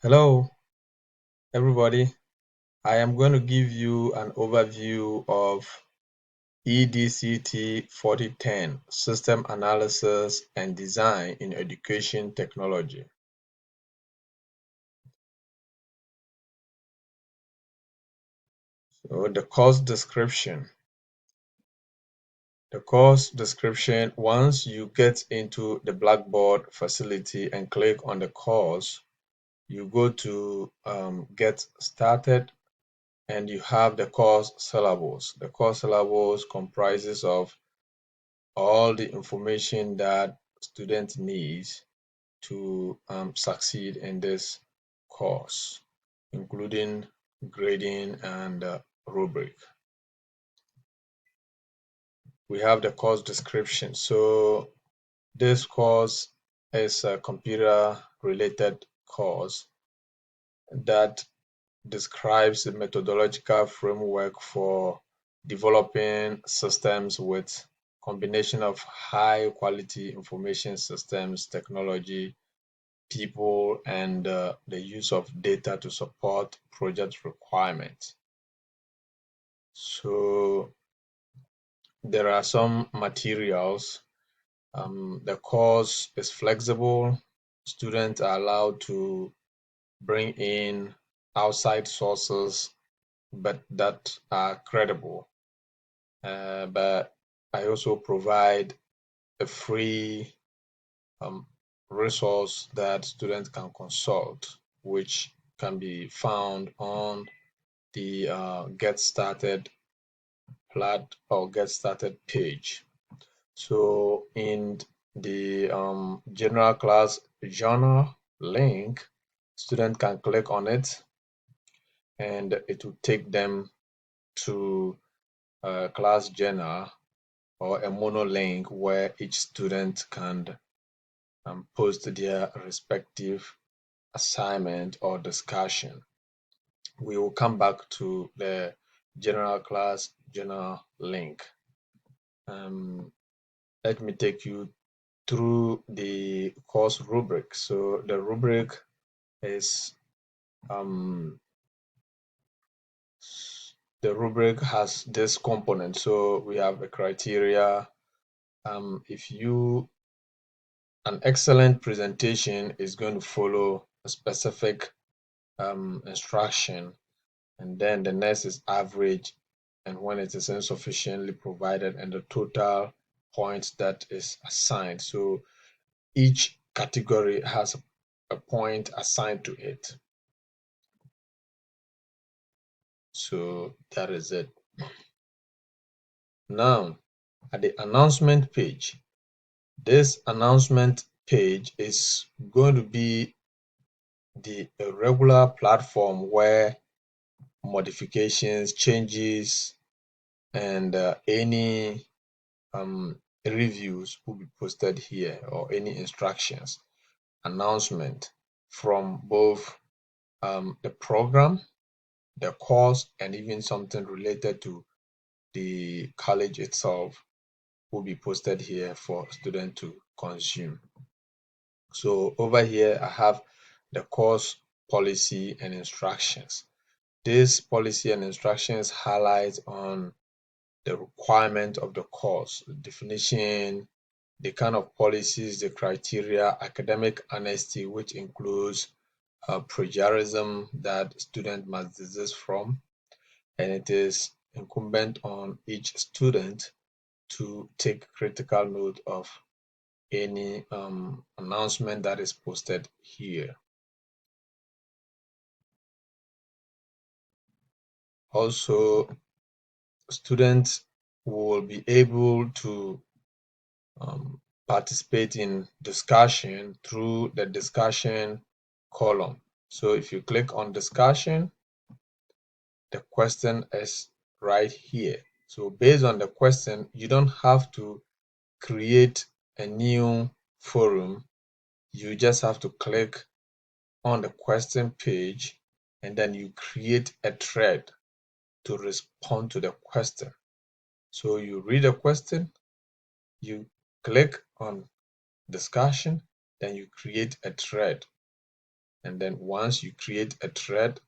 Hello, everybody. I am going to give you an overview of EDCT 4010 System Analysis and Design in Education Technology. So the course description. Once you get into the Blackboard facility and click on the course, you go to Get Started and you have the course syllabus. The course syllabus comprises of all the information that student needs to succeed in this course, including grading and rubric. We have the course description. So this course is a computer-related course that describes the methodological framework for developing systems with combination of high quality information systems technology, people, and the use of data to support project requirements. So there are some materials. The course is flexible. Students are allowed to bring in outside sources, but that are credible. But I also provide a free resource that students can consult, which can be found on the Get Started Get Started page. So in the general class journal link, student can click on it and it will take them to a class journal or a mono link where each student can post their respective assignment or discussion. We will come back to the general class journal link. Let me take you through the course rubric. So the rubric is the rubric has this component. So we have a criteria. If you an excellent presentation is going to follow a specific instruction, and then the next is average, and when it is insufficiently provided, and the total points that is assigned. So each category has a point assigned to it. So that is it. Now, at the announcement page, this announcement page is going to be the regular platform where modifications, changes, and any reviews will be posted here, or any instructions, announcement from both the program, the course, and even something related to the college itself will be posted here for students to consume. So over here, I have the course policy and instructions. This policy and instructions highlight on the requirement of the course, the definition, the kind of policies, the criteria, academic honesty, which includes plagiarism that student must desist from, and it is incumbent on each student to take critical note of any announcement that is posted here. Also, students will be able to participate in discussion through the discussion column. So if you click on discussion, the question is right here. So based on the question, you don't have to create a new forum. You just have to click on the question page and then you create a thread to respond to the question. So you read the question, you click on discussion, then you create a thread, And then once you create a thread,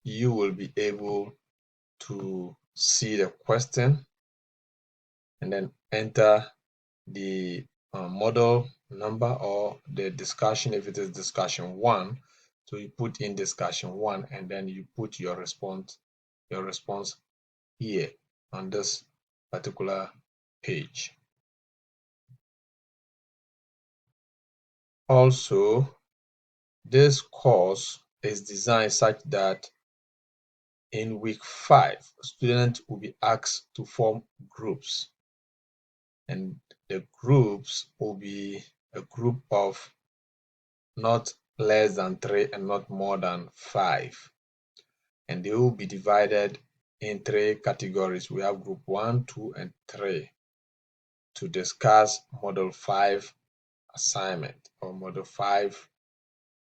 you will be able to see the question and then enter the model number or the discussion. If it is discussion 1, so you put in discussion 1 and then you put your response here on this particular page. Also, this course is designed such that in week 5, students will be asked to form groups, and the groups will be a group of not less than 3 and not more than 5, and they will be divided in 3 categories. We have group 1, 2, and 3 to discuss model 5 assignment or model 5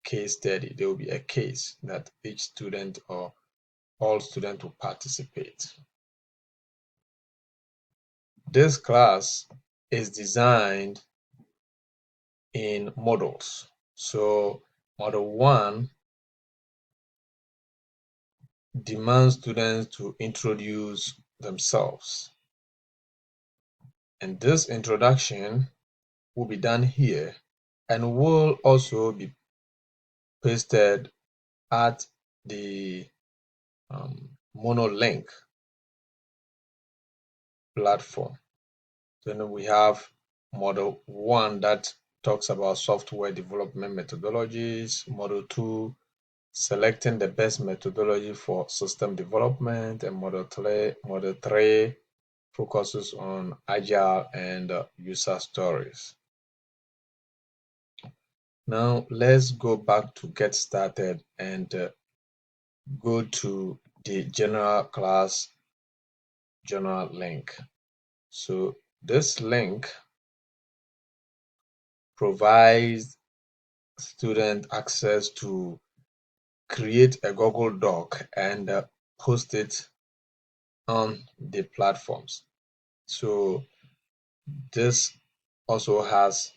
case study. There will be a case that each student or all students will participate. This class is designed in models. So model 1 demands students to introduce themselves. And this introduction will be done here and will also be pasted at the MonoLink platform. Then we have model 1 that talks about software development methodologies, model 2 selecting the best methodology for system development, and model 3 focuses on agile and user stories. Now let's go back to get started and go to the general class journal link. So this link provides student access to create a Google Doc and post it on the platforms. So this also has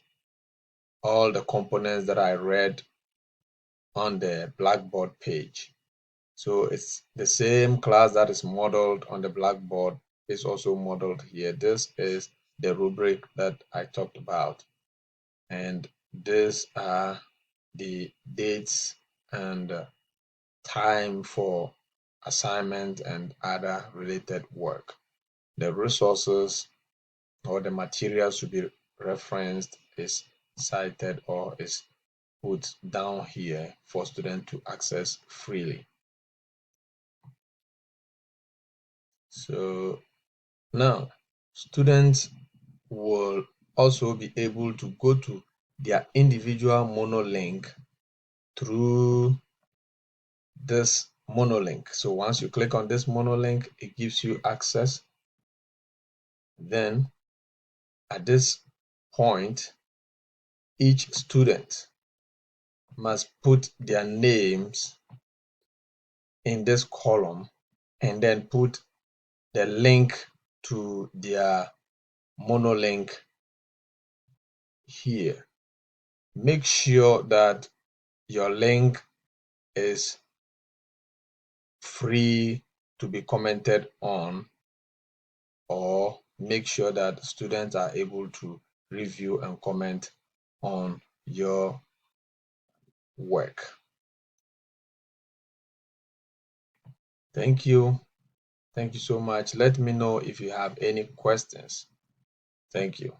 all the components that I read on the Blackboard page. So it's the same class that is modeled on the Blackboard is also modeled here. This is the rubric that I talked about, and these are the dates and time for assignment and other related work. The resources or the materials to be referenced is cited or is put down here for students to access freely. So now students will also be able to go to their individual MonoLink through this MonoLink. So once you click on this MonoLink, it gives you access. Then at this point, each student must put their names in this column and then put the link to their MonoLink here. Make sure that your link is free to be commented on, or make sure that students are able to review and comment on your work. Thank you. Thank you so much. Let me know if you have any questions. Thank you.